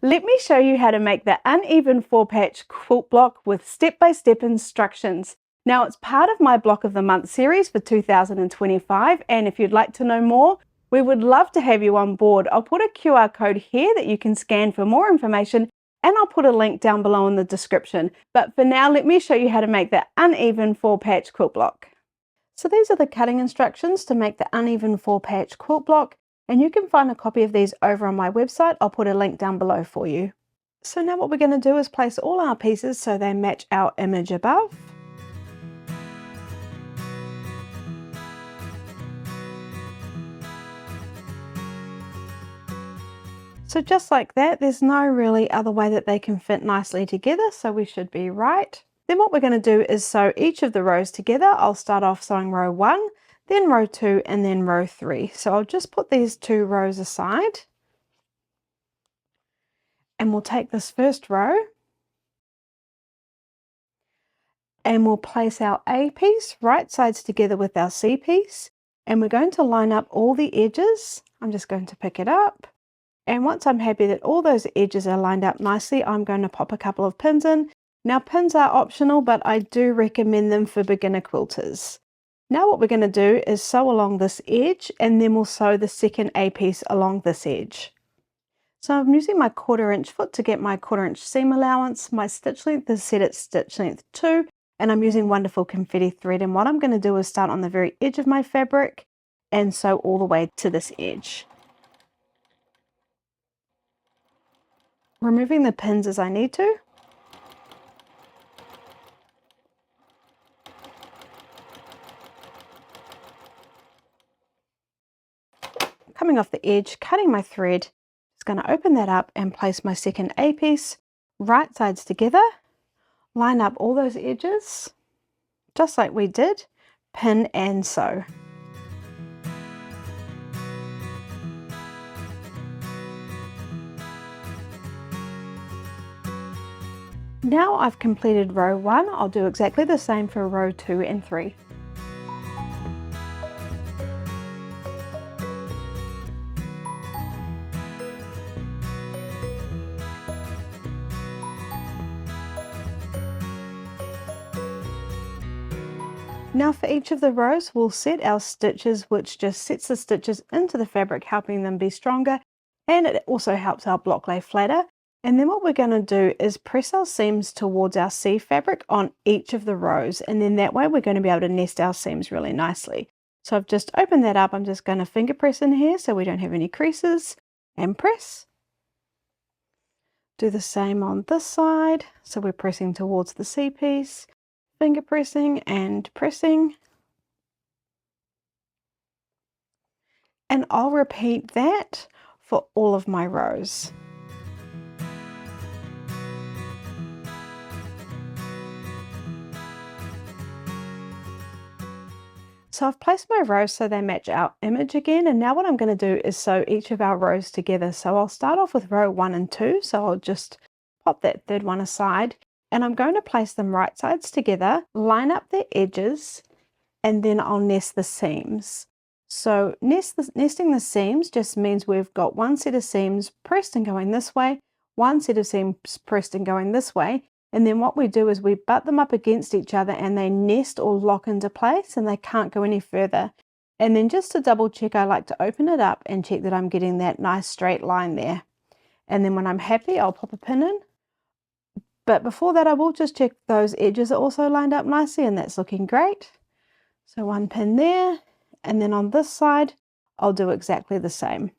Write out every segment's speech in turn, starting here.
Let me show you how to make the uneven 4-patch quilt block with step-by-step instructions. Now it's part of my Block of the Month series for 2025, and if you'd like to know more, we would love to have you on board. I'll put a QR code here that you can scan for more information, and I'll put a link down below in the description. But for now, let me show you how to make the uneven 4-patch quilt block. So these are the cutting instructions to make the uneven 4-patch quilt block, and you can find a copy of these over on my website. I'll put a link down below for you. So now what we're going to do is place all our pieces so they match our image above. So just like that, there's no really other way that they can fit nicely together, so we should be right. Then what we're going to do is sew each of the rows together. I'll start off sewing row 1, then row 2, and then row 3. So I'll just put these 2 rows aside. And we'll take this first row and we'll place our A piece right sides together with our C piece. And we're going to line up all the edges. I'm just going to pick it up. And once I'm happy that all those edges are lined up nicely, I'm going to pop a couple of pins in. Now pins are optional, but I do recommend them for beginner quilters. Now what we're going to do is sew along this edge, and then we'll sew the second A piece along this edge. So I'm using my 1/4 inch foot to get my 1/4 inch seam allowance. My stitch length is set at stitch length 2, and I'm using wonderful confetti thread. And what I'm going to do is start on the very edge of my fabric and sew all the way to this edge. Removing the pins as I need to. Coming off the edge, cutting my thread, just going to open that up and place my second A piece right sides together, line up all those edges, just like we did, pin and sew. Now I've completed row 1, I'll do exactly the same for row 2 and 3. Now for each of the rows, we'll set our stitches, which just sets the stitches into the fabric, helping them be stronger, and it also helps our block lay flatter. And then what we're going to do is press our seams towards our C fabric on each of the rows, and then that way we're going to be able to nest our seams really nicely. So I've just opened that up. I'm just going to finger press in here so we don't have any creases, and press. Do the same on this side, so we're pressing towards the C piece. Finger pressing and pressing, and I'll repeat that for all of my rows. So I've placed my rows so they match our image again, and now what I'm going to do is sew each of our rows together. So I'll start off with row 1 and 2, so I'll just pop that third one aside. And I'm going to place them right sides together, line up their edges, and then I'll nest the seams. So nesting the seams just means we've got one set of seams pressed and going this way, one set of seams pressed and going this way, and then what we do is we butt them up against each other and they nest or lock into place and they can't go any further. And then just to double check, I like to open it up and check that I'm getting that nice straight line there. And then when I'm happy, I'll pop a pin in. But before that, I will just check those edges are also lined up nicely, and that's looking great. So one pin there, and then on this side, I'll do exactly the same.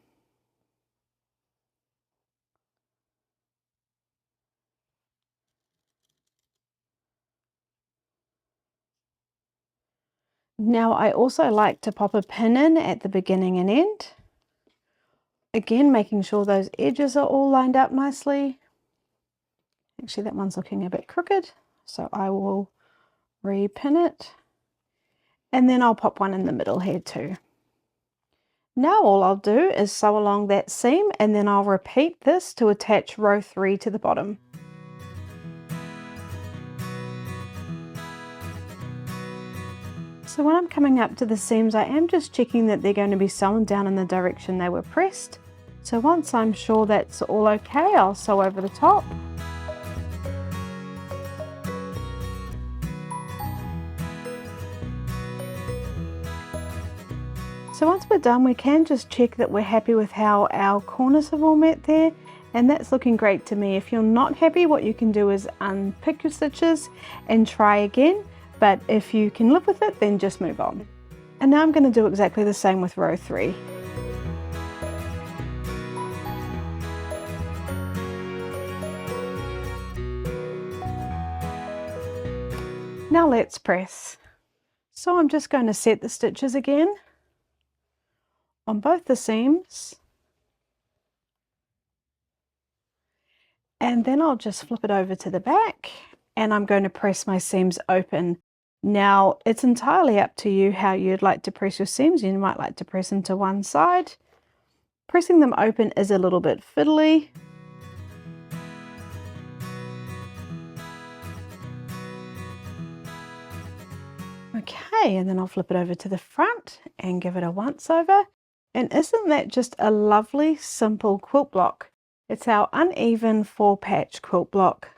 Now I also like to pop a pin in at the beginning and end. Again, making sure those edges are all lined up nicely. Actually, that one's looking a bit crooked, so I will repin it. And then I'll pop one in the middle here too. Now all I'll do is sew along that seam, and then I'll repeat this to attach row 3 to the bottom. So when I'm coming up to the seams, I am just checking that they're going to be sewn down in the direction they were pressed. So once I'm sure that's all okay, I'll sew over the top. So once we're done, we can just check that we're happy with how our corners have all met there, and that's looking great to me. If you're not happy, what you can do is unpick your stitches and try again, but if you can live with it, then just move on. And now I'm going to do exactly the same with row 3. Now let's press. So I'm just going to set the stitches again on both the seams, and then I'll just flip it over to the back, and I'm going to press my seams open. Now it's entirely up to you how you'd like to press your seams. You might like to press them to one side. Pressing them open is a little bit fiddly. Okay, and then I'll flip it over to the front and give it a once over. And isn't that just a lovely, simple quilt block? It's our uneven 4-patch quilt block.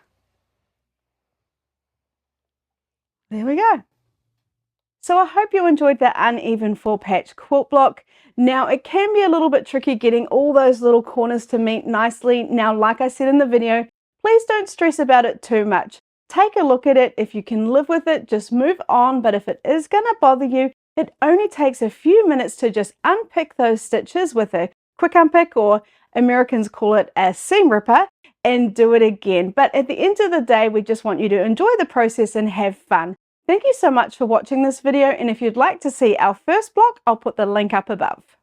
There we go. So I hope you enjoyed that uneven 4-patch quilt block. Now it can be a little bit tricky getting all those little corners to meet nicely. Now, like I said in the video, please don't stress about it too much. Take a look at it. If you can live with it, just move on. But if it is going to bother you, it only takes a few minutes to just unpick those stitches with a quick unpick, or Americans call it a seam ripper, and do it again. But at the end of the day, we just want you to enjoy the process and have fun. Thank you so much for watching this video, and if you'd like to see our first block, I'll put the link up above.